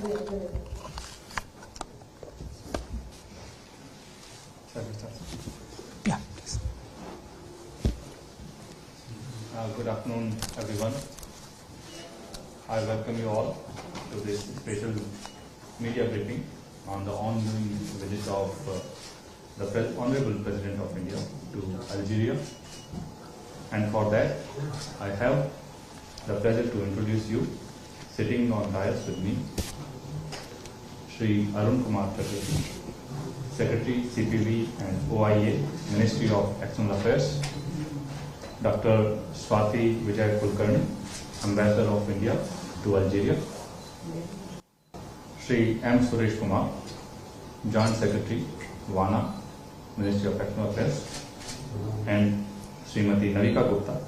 Yeah, please. Good afternoon, everyone. I welcome you all to this special media briefing on the ongoing visit of the Honorable President of India to Algeria. And for that, I have the pleasure to introduce you, sitting on dais with me, Shri Arun Kumar Chakrabarti, Secretary CPV and OIA, Ministry of External Affairs, Dr. Swati Vijay Kulkarni, Ambassador of India to Algeria, Shri M. Suresh Kumar, Joint Secretary, WANA, Ministry of External Affairs, and Srimati Navika Gupta,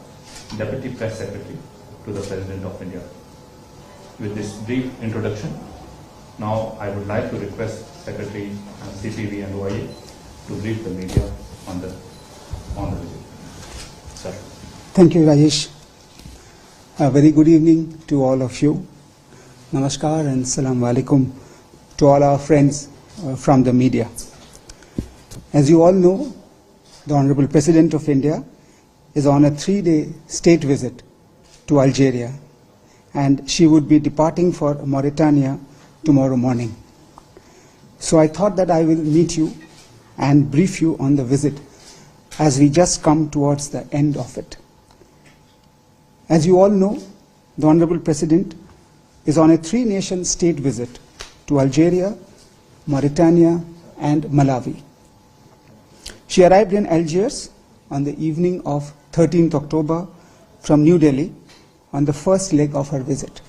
Deputy Press Secretary to the President of India. With this brief introduction, now I would like to request Secretary CPV and OIA to brief the media on the visit. Sir. Thank you, Rajesh. A very good evening to all of you. Namaskar and Salam Alaikum to all our friends from the media. As you all know, the Honorable President of India is on a 3-day state visit to Algeria, and she would be departing for Mauritania tomorrow morning. So I thought that I will meet you and brief you on the visit as we just come towards the end of it. As you all know, the Honorable President is on a 3-nation state visit to Algeria, Mauritania and Malawi. She arrived in Algiers on the evening of 13th October from New Delhi on the first leg of her visit.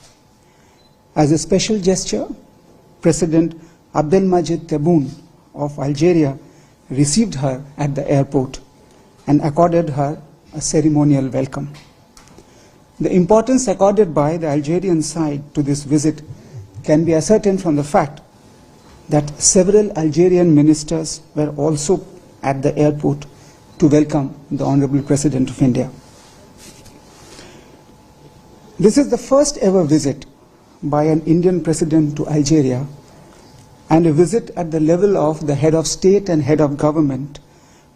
As a special gesture, President Abdelmajid Tebboune of Algeria received her at the airport and accorded her a ceremonial welcome. The importance accorded by the Algerian side to this visit can be ascertained from the fact that several Algerian ministers were also at the airport to welcome the Honorable President of India. This is the first ever visit by an Indian president to Algeria, and a visit at the level of the head of state and head of government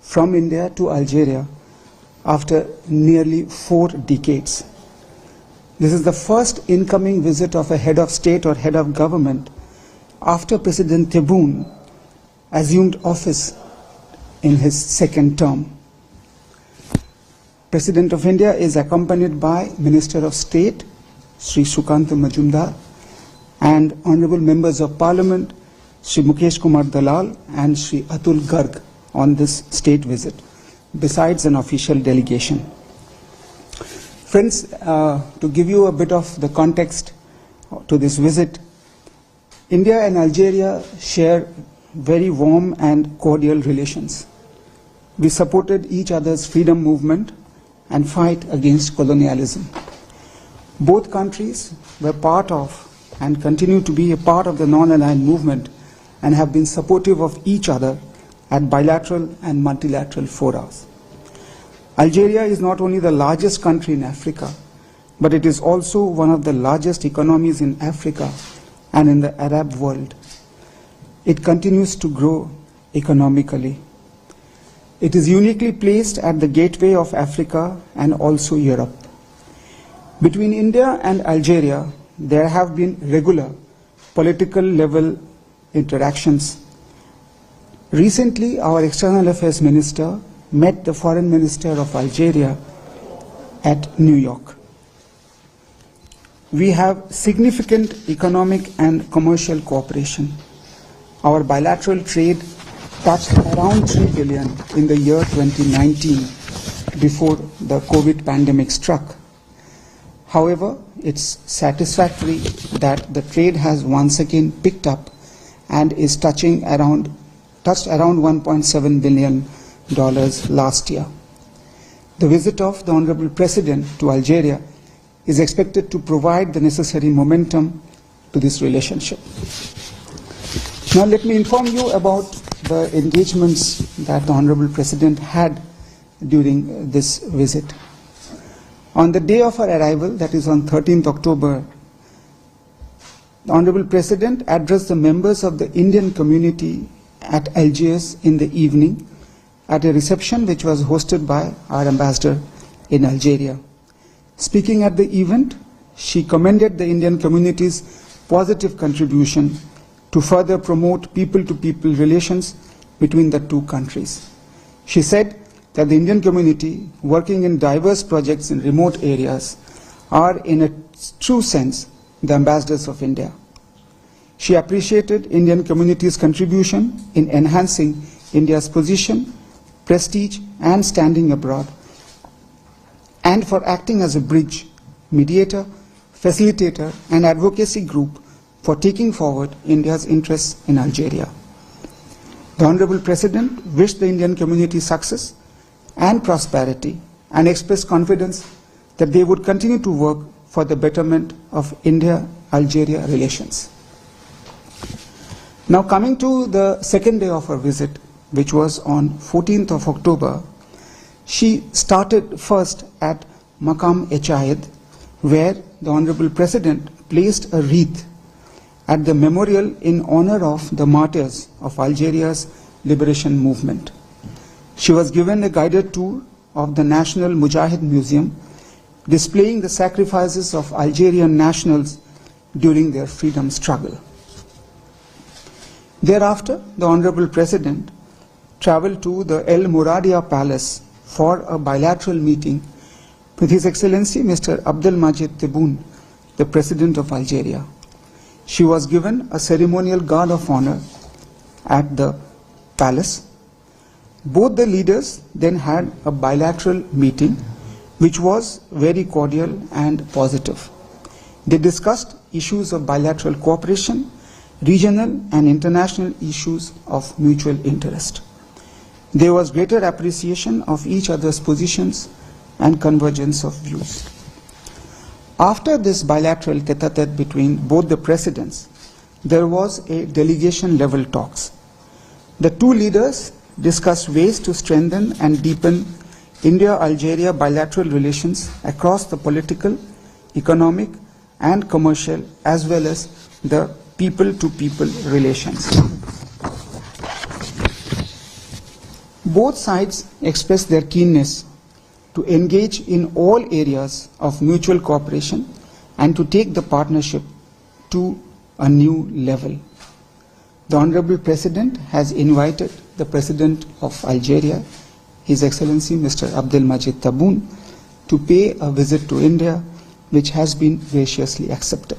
from India to Algeria after nearly 4 decades. This is the first incoming visit of a head of state or head of government after President Tebboune assumed office in his 2nd term. President of India is accompanied by Minister of State, Sri Sukant Majumdar, and honorable members of Parliament, Sri Mukesh Kumar Dalal and Sri Atul Garg on this state visit, besides an official delegation. Friends, to give you a bit of the context to this visit, India and Algeria share very warm and cordial relations. We supported each other's freedom movement and fight against colonialism. Both countries were part of and continue to be a part of the non-aligned movement and have been supportive of each other at bilateral and multilateral fora. Algeria is not only the largest country in Africa, but it is also one of the largest economies in Africa and in the Arab world. It continues to grow economically. It is uniquely placed at the gateway of Africa and also Europe. Between India and Algeria, there have been regular political level interactions. Recently, our External Affairs Minister met the Foreign Minister of Algeria at New York. We have significant economic and commercial cooperation. Our bilateral trade touched around 3 billion in the year 2019 before the COVID pandemic struck. However, it's satisfactory that the trade has once again picked up and is touched around $1.7 billion last year. The visit of the Honorable President to Algeria is expected to provide the necessary momentum to this relationship. Now let me inform you about the engagements that the Honorable President had during this visit. On the day of her arrival, that is on 13th October, the Honorable President addressed the members of the Indian community at Algiers in the evening at a reception which was hosted by our ambassador in Algeria. Speaking at the event, she commended the Indian community's positive contribution to further promote people-to-people relations between the two countries. She said that the Indian community, working in diverse projects in remote areas, are in a true sense the ambassadors of India. She appreciated Indian community's contribution in enhancing India's position, prestige and standing abroad, and for acting as a bridge, mediator, facilitator and advocacy group for taking forward India's interests in Algeria. The Honorable President wished the Indian community success and prosperity and expressed confidence that they would continue to work for the betterment of India-Algeria relations. Now coming to the second day of her visit, which was on 14th of October, she started first at Maqam-e-Chahid, where the Honorable President placed a wreath at the memorial in honor of the martyrs of Algeria's liberation movement. She was given a guided tour of the National Mujahid Museum, displaying the sacrifices of Algerian nationals during their freedom struggle. Thereafter, the Honorable President travelled to the El Muradia Palace for a bilateral meeting with His Excellency Mr. Abdelmajid Tebboune, the President of Algeria. She was given a ceremonial guard of honor at the palace. Both the leaders then had a bilateral meeting which was very cordial and positive. They discussed issues of bilateral cooperation, regional and international issues of mutual interest. There was greater appreciation of each other's positions and convergence of views. After this bilateral tete-a-tete between both the presidents, there was a delegation-level talks. The two leaders discussed ways to strengthen and deepen India-Algeria bilateral relations across the political, economic and commercial as well as the people-to-people relations. Both sides expressed their keenness to engage in all areas of mutual cooperation and to take the partnership to a new level. The Honorable President has invited the President of Algeria, His Excellency Mr. Abdelmajid Tebboune, to pay a visit to India, which has been graciously accepted.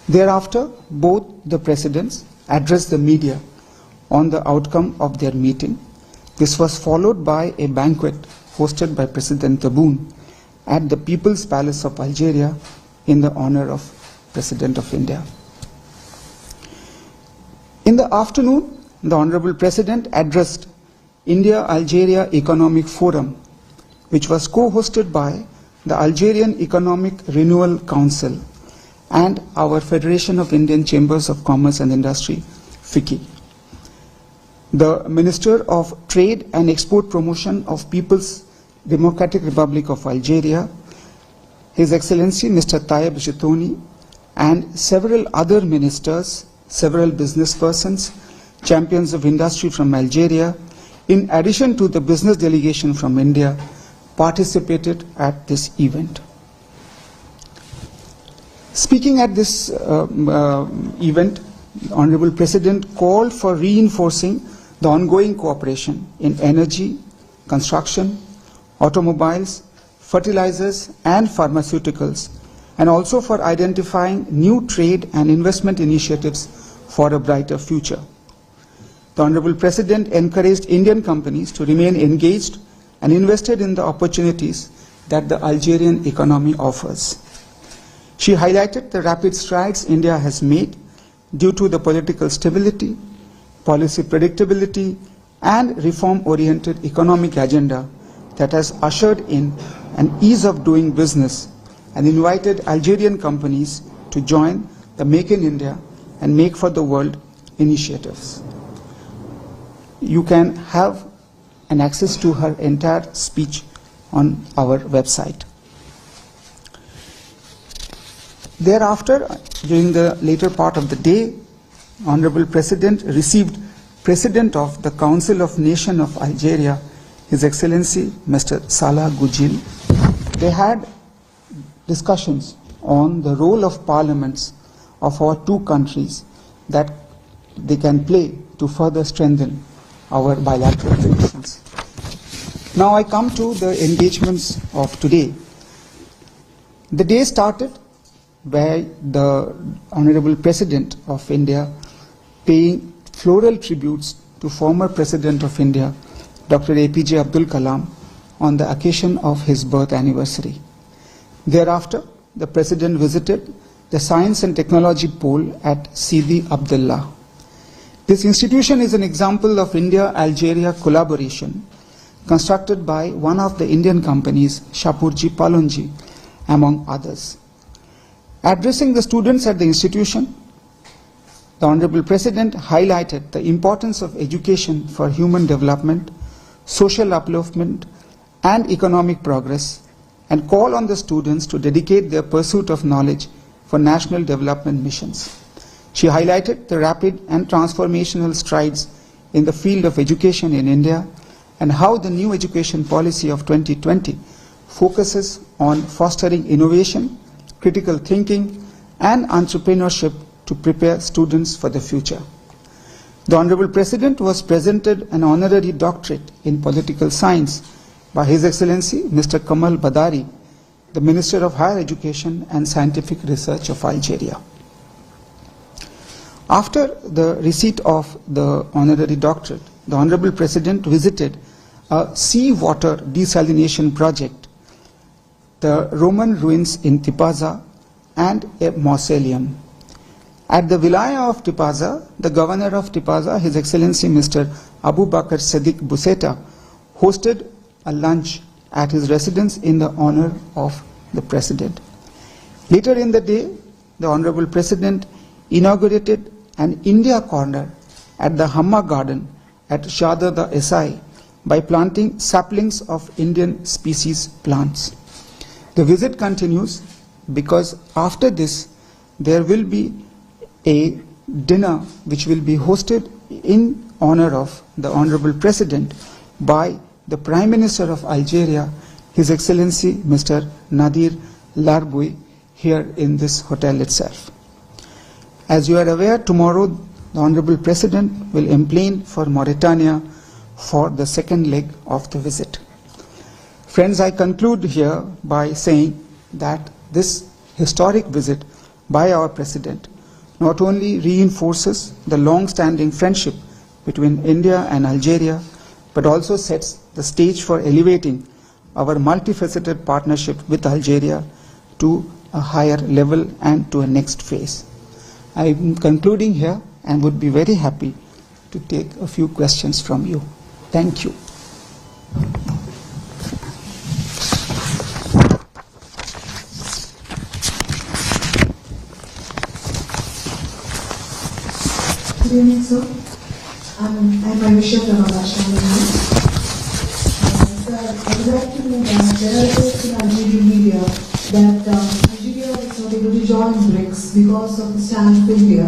Thereafter, both the Presidents addressed the media on the outcome of their meeting. This was followed by a banquet hosted by President Tebboune at the People's Palace of Algeria in the honor of President of India. In the afternoon, the Honorable President addressed India-Algeria Economic Forum, which was co-hosted by the Algerian Economic Renewal Council and our Federation of Indian Chambers of Commerce and Industry, FICCI. The Minister of Trade and Export Promotion of People's Democratic Republic of Algeria, His Excellency Mr. Tayyib Jitoni, and several other ministers, several business persons, champions of industry from Algeria, in addition to the business delegation from India, participated at this event. Speaking at this event, the Honorable President called for reinforcing the ongoing cooperation in energy, construction, automobiles, fertilizers and pharmaceuticals, and also for identifying new trade and investment initiatives for a brighter future. The Honorable President encouraged Indian companies to remain engaged and invested in the opportunities that the Algerian economy offers. She highlighted the rapid strides India has made due to the political stability, policy predictability, and reform-oriented economic agenda that has ushered in an ease of doing business and invited Algerian companies to join the Make in India and Make for the World initiatives. You can have an access to her entire speech on our website. Thereafter, during the later part of the day, Honorable President received President of the Council of Nations of Algeria, His Excellency Mr. Salah Goujil. They had discussions on the role of parliaments of our two countries that they can play to further strengthen our bilateral relations. Now I come to the engagements of today. The day started by the Honorable President of India paying floral tributes to former President of India, Dr. APJ Abdul Kalam, on the occasion of his birth anniversary. Thereafter, the President visited the Science and Technology Pole at Sidi Abdullah. This institution is an example of India-Algeria collaboration constructed by one of the Indian companies, Shapurji Palonji, among others. Addressing the students at the institution, the Honorable President highlighted the importance of education for human development, social upliftment, and economic progress, and called on the students to dedicate their pursuit of knowledge for national development missions. She highlighted the rapid and transformational strides in the field of education in India and how the new education policy of 2020 focuses on fostering innovation, critical thinking, and entrepreneurship to prepare students for the future. The Honorable President was presented an honorary doctorate in political science by His Excellency Mr. Kamal Badari, the Minister of Higher Education and Scientific Research of Algeria. After the receipt of the honorary doctorate, the Honorable President visited a seawater desalination project, the Roman ruins in Tipaza, and a mausoleum. At the Wilaya of Tipaza, the Governor of Tipaza, His Excellency Mr. Abu Bakr Sadiq Buseta, hosted a lunch at his residence in the honor of the President. Later in the day, the Honorable President inaugurated an India corner at the Hamma Garden at Shadada SI by planting saplings of Indian species plants. The visit continues because after this there will be a dinner which will be hosted in honor of the Honorable President by the Prime Minister of Algeria, His Excellency Mr. Nadir Larboui, here in this hotel itself. As you are aware, tomorrow the Honorable President will emplain for Mauritania for the second leg of the visit. Friends, I conclude here by saying that this historic visit by our President not only reinforces the long-standing friendship between India and Algeria, but also sets the stage for elevating our multifaceted partnership with Algeria to a higher level and to a next phase. I am concluding here and would be very happy to take a few questions from you. Thank you. Good evening, sir. I'm Ayesha from Algeria. Sir, I would like to know that there are reports in Algerian media that Algeria is not able to join BRICS because of the stand of India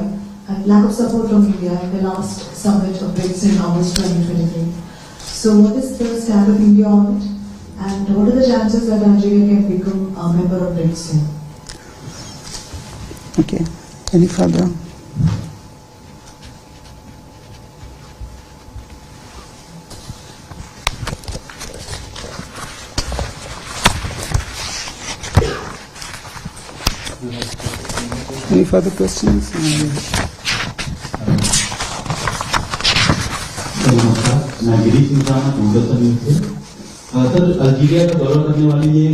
and lack of support from India in the last summit of BRICS in August 2023. So what is the stand of India on it, and what are the chances that Algeria can become a member of BRICS soon? Okay. Any further? Any further questions? मैं Girish Mishra Doordarshan news से। Sir, Algeria का दौरा करने वाली ये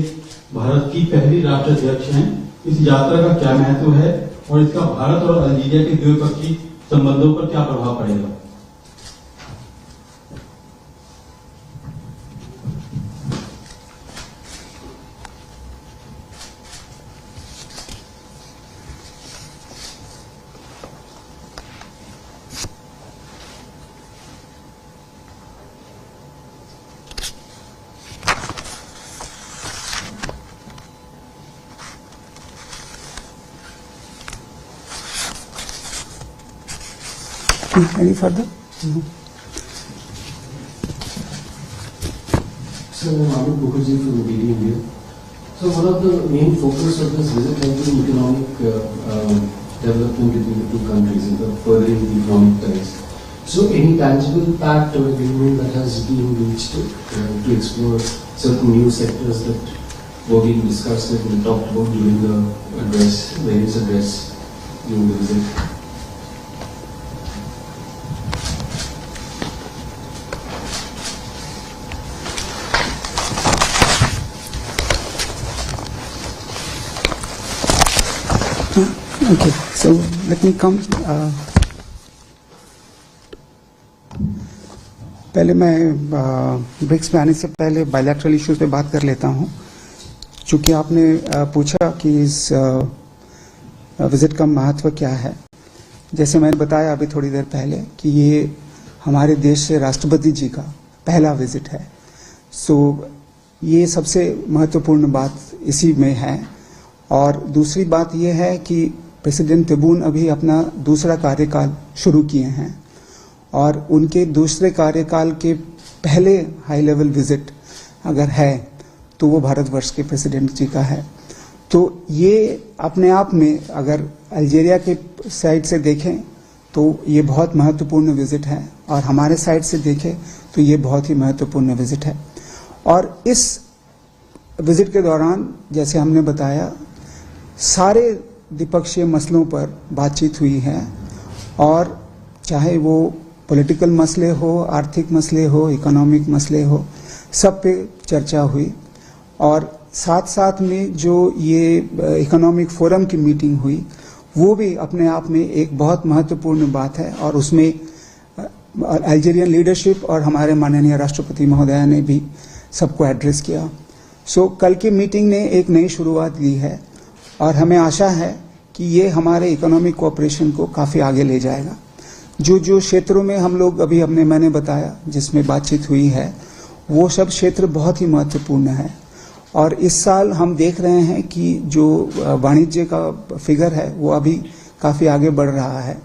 भारत की पहली राष्ट्राध्यक्ष हैं। इस यात्रा का क्या महत्व है और इसका भारत और अल्जीरिया के द्विपक्षीय संबंधों पर क्या प्रभाव पड़ेगा? Any further? Sir, I'm Amit Mukherjee from BD India. So one of the main focus of this visit has been economic development between the two countries and the furthering the economic ties. So any tangible pact or agreement that has been reached to explore certain new sectors that were being discussed and talked about during the various address during the visit? Okay, so let me come. पहले मैं BRICS में आने से पहले bilateral issues पे बात कर लेता हूँ, चूँकि आपने पूछा कि इस विजिट का महत्व क्या है। जैसे मैंने बताया अभी थोड़ी देर पहले कि ये हमारे देश से राष्ट्रपति जी का पहला विजिट है। सो ये सबसे महत्वपूर्ण बात इसी में है। और दूसरी बात ये है कि प्रेसिडेंट टेबून अभी अपना दूसरा कार्यकाल शुरू किए हैं और उनके दूसरे कार्यकाल के पहले हाई लेवल विजिट अगर है तो वो भारतवर्ष के प्रेसिडेंट जी का है। तो ये अपने आप में अगर अल्जीरिया के साइड से देखें तो ये बहुत महत्वपूर्ण विजिट है और हमारे साइड से देखें तो ये बहुत ही महत्वपूर्ण विजिट है। और इस विजिट के दौरान जैसे हमने बताया सारे द्विपक्षीय मसलों पर बातचीत हुई है और चाहे वो पॉलिटिकल मसले हो, आर्थिक मसले हो, इकोनॉमिक मसले हो, सब पे चर्चा हुई। और साथ साथ में जो ये इकोनॉमिक फोरम की मीटिंग हुई वो भी अपने आप में एक बहुत महत्वपूर्ण बात है और उसमें अल्जीरियन लीडरशिप और हमारे माननीय राष्ट्रपति महोदया ने भी सबको एड्रेस किया। सो कल की मीटिंग ने एक नई शुरुआत दी है और हमें आशा है कि ये हमारे इकोनॉमिक कोऑपरेशन को काफ़ी आगे ले जाएगा। जो जो क्षेत्रों में हम लोग अभी मैंने बताया जिसमें बातचीत हुई है वो सब क्षेत्र बहुत ही महत्वपूर्ण है। और इस साल हम देख रहे हैं कि जो वाणिज्य का फिगर है वो अभी काफ़ी आगे बढ़ रहा है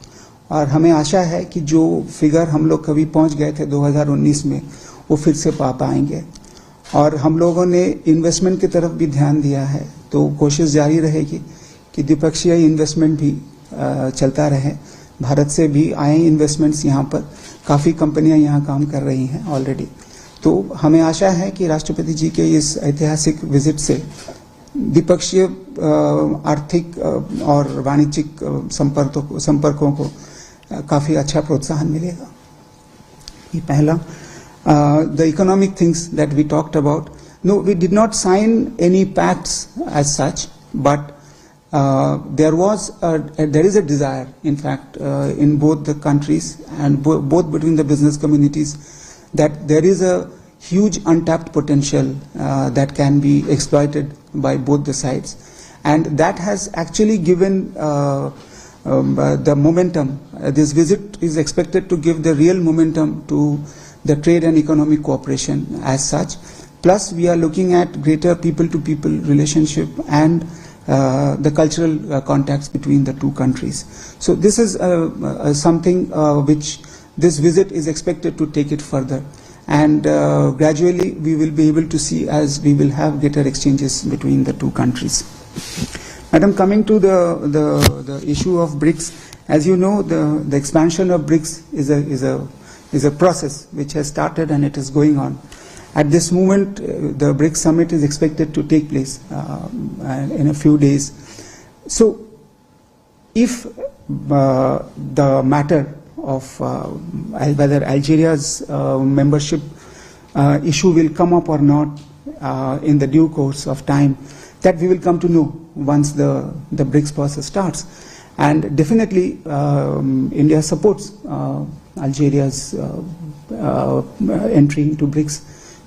और हमें आशा है कि जो फिगर हम लोग कभी पहुंच गए थे 2019 में वो फिर से पा पाएंगे। और हम लोगों ने इन्वेस्टमेंट की तरफ भी ध्यान दिया है, तो कोशिश जारी रहेगी कि द्विपक्षीय इन्वेस्टमेंट भी चलता रहे। भारत से भी आए इन्वेस्टमेंट्स यहाँ पर, काफ़ी कंपनियाँ यहाँ काम कर रही हैं ऑलरेडी। तो हमें आशा है कि राष्ट्रपति जी के इस ऐतिहासिक विजिट से द्विपक्षीय आर्थिक और वाणिज्यिक संपर्कों को काफ़ी अच्छा प्रोत्साहन मिलेगा। ये पहला। The economic things that we talked about. No, we did not sign any pacts as such, but there is a desire, in fact, in both the countries and both between the business communities, that there is a huge untapped potential that can be exploited by both the sides, and that has actually given the momentum. This visit is expected to give the real momentum to the trade and economic cooperation as such. Plus, we are looking at greater people-to-people relationship and the cultural contacts between the two countries. So this is something which this visit is expected to take it further. And gradually we will be able to see as we will have greater exchanges between the two countries. Madam, coming to the issue of BRICS, as you know, the expansion of BRICS is a process which has started and it is going on. At this moment, the BRICS summit is expected to take place in a few days. So, if the matter of whether Algeria's membership issue will come up or not in the due course of time, that we will come to know once the BRICS process starts. And definitely, India supports Algeria's entry into BRICS.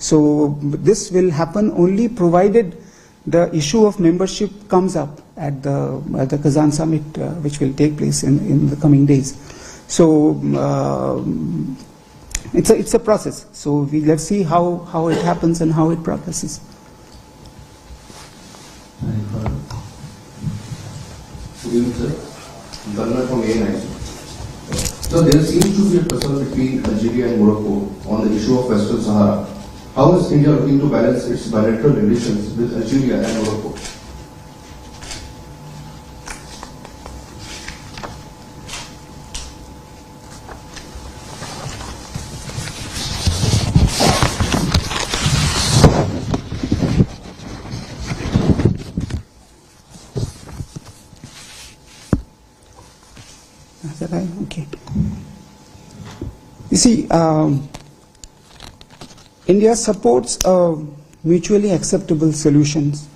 So this will happen only provided the issue of membership comes up at the Kazan summit, which will take place in the coming days. So it's a process. So let's see how it happens and how it progresses. Good evening, sir. Dharna from A9. So there seems to be a tussle between Algeria and Morocco on the issue of Western Sahara. How is India looking to balance its bilateral relations with Algeria and Morocco? Is that right? Okay. You see, India supports mutually acceptable solutions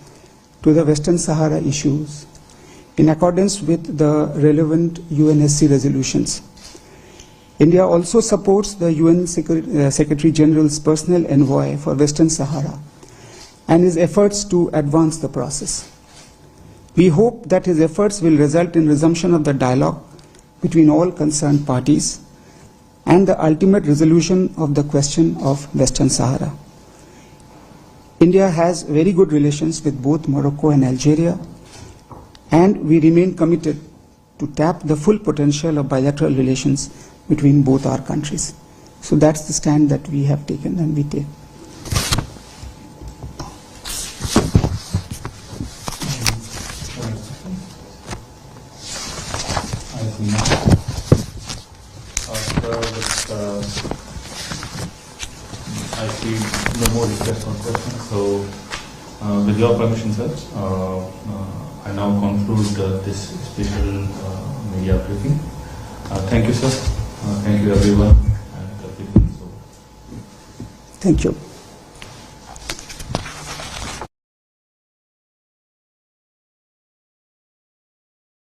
to the Western Sahara issues in accordance with the relevant UNSC resolutions. India also supports the UN Secretary General's personal envoy for Western Sahara and his efforts to advance the process. We hope that his efforts will result in resumption of the dialogue between all concerned parties and the ultimate resolution of the question of Western Sahara. India has very good relations with both Morocco and Algeria, and we remain committed to tap the full potential of bilateral relations between both our countries. So that's the stand that we have taken and we take. I see no more requests on questions, so with your permission, sir, I now conclude this special media briefing. Thank you, sir. Thank you, everyone. And Thank you.